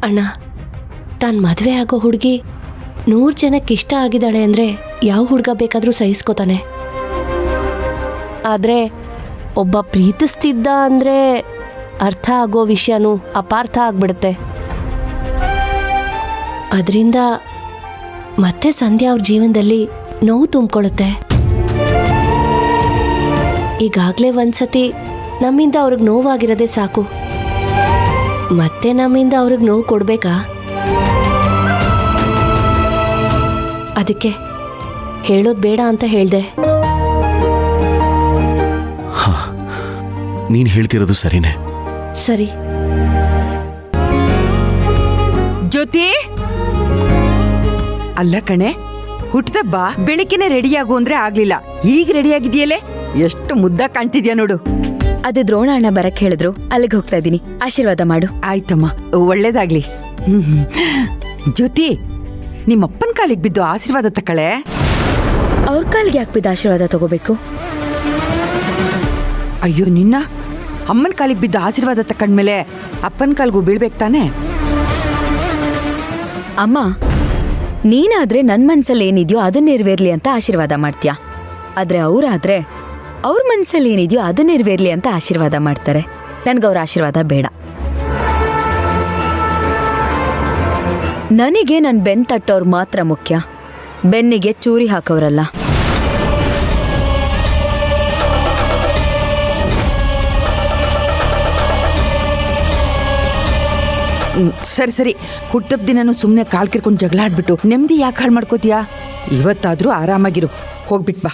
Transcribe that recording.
ಅಣ್ಣ, ತಾನು ಮದುವೆ ಆಗೋ ಹುಡುಗಿ 100 ಜನಕ್ಕೆ ಇಷ್ಟ ಆಗಿದ್ದಾಳೆ ಅಂದರೆ ಯಾವ ಹುಡುಗ ಬೇಕಾದರೂ ಸಹಿಸ್ಕೋತಾನೆ. ಆದರೆ ಒಬ್ಬ ಪ್ರೀತಿಸ್ತಿದ್ದ ಅಂದರೆ ಅರ್ಥ ಆಗೋ ವಿಷಯನೂ ಅಪಾರ್ಥ ಆಗ್ಬಿಡುತ್ತೆ. ಅದರಿಂದ ಮತ್ತೆ ಸಂಧ್ಯಾ ಅವ್ರ ಜೀವನದಲ್ಲಿ ನೋವು ತುಂಬಿಕೊಳ್ಳುತ್ತೆ. ಈಗಾಗಲೇ ಒಂದ್ಸತಿ ನಮ್ಮಿಂದ ಅವ್ರಿಗೆ ನೋವಾಗಿರೋದೇ ಸಾಕು, ಮತ್ತೆ ನಮ್ಮಿಂದ ಅವ್ರಿಗೆ ನೋವು ಕೊಡಬೇಕಾ? ಅದಕ್ಕೆ ಹೇಳೋದು ಬೇಡ ಅಂತ ಹೇಳ್ದೆ. ನೀನು ಹೇಳ್ತಿರೋದು ಸರಿನೇ. ಸರಿ. ಜ್ಯೋತಿ, ಅಲ್ಲ ಕಣೆ, ಹುಟ್ಟದಬ್ಬ ಬೆಳಿಗ್ಗೆನೆ ರೆಡಿಯಾಗು ಅಂದ್ರೆ ಆಗ್ಲಿಲ್ಲ. ಈಗ ರೆಡಿಯಾಗಿದೆಯಲ್ಲೇ, ಎಷ್ಟು ಮುದ್ದ ಕಾಣ್ತಿದ್ಯಾ ನೋಡು. ಅದು ದ್ರೋಣ ಅಣ್ಣ ಬರಕ್ ಹೇಳಿದ್ರು, ಅಲ್ಲಿಗೆ ಹೋಗ್ತಾ ಇದ್ದೀನಿ. ಆಶೀರ್ವಾದ ಮಾಡು. ಆಯ್ತಮ್ಮ, ಒಳ್ಳೇದಾಗ್ಲಿ. ಜ್ಯೋತಿ, ನಿಮ್ಮಪ್ಪನ ಕಾಲಿಗೆ ಬಿದ್ದು ಆಶೀರ್ವಾದ ತಕ್ಕಳೆ. ಅವ್ರ ಕಾಲಿಗೆ ಯಾಕೆ ಬಿದ್ದು ಆಶೀರ್ವಾದ ತಗೋಬೇಕು? ಅಯ್ಯೋ, ನಿನ್ನ ಅಮ್ಮನ ಕಾಲಿಗೆ ಬಿದ್ದು ಆಶೀರ್ವಾದ ತಕ್ಕಂಡ್ಮೇಲೆ ಅಪ್ಪನ ಕಾಲ್ಗೂ ಬೀಳ್ಬೇಕು ತಾನೆ. ಅಮ್ಮ, ನೀನಾದ್ರೆ ನನ್ ಮನ್ಸಲ್ಲಿ ಏನಿದ್ಯೋ ಅದನ್ನ ನೆರವೇರ್ಲಿ ಅಂತ ಆಶೀರ್ವಾದ ಮಾಡ್ತೀಯ. ಆದ್ರೆ ಅವ್ರಾದ್ರೆ ಅವ್ರ ಮನ್ಸಲ್ಲಿ ಏನಿದ್ಯೋ ಅದನ್ನ ನೆರವೇರ್ಲಿ ಅಂತ ಆಶೀರ್ವಾದ ಮಾಡ್ತಾರೆ. ನನ್ಗವ್ರ ಆಶೀರ್ವಾದ ಬೇಡ. ನನಗೆ ನನ್ ಬೆನ್ ತಟ್ಟೋರು ಮಾತ್ರ ಮುಖ್ಯ, ಬೆನ್ನಿಗೆ ಚೂರಿ ಹಾಕೋರಲ್ಲ. ಸರಿ ಸರಿ, ಹುಟ್ಟದ ದಿನನೂ ಸುಮ್ಮನೆ ಕಾಲ್ ಕಿರ್ಕೊಂಡು ಜಗಳ ಆಡ್ಬಿಟ್ಟು ನೆಮ್ಮದಿ ಯಾಕೆ ಹಾಳು ಮಾಡ್ಕೋತೀಯಾ? ಇವತ್ತಾದ್ರೂ ಆರಾಮಾಗಿರು, ಹೋಗ್ಬಿಟ್ ಬಾ.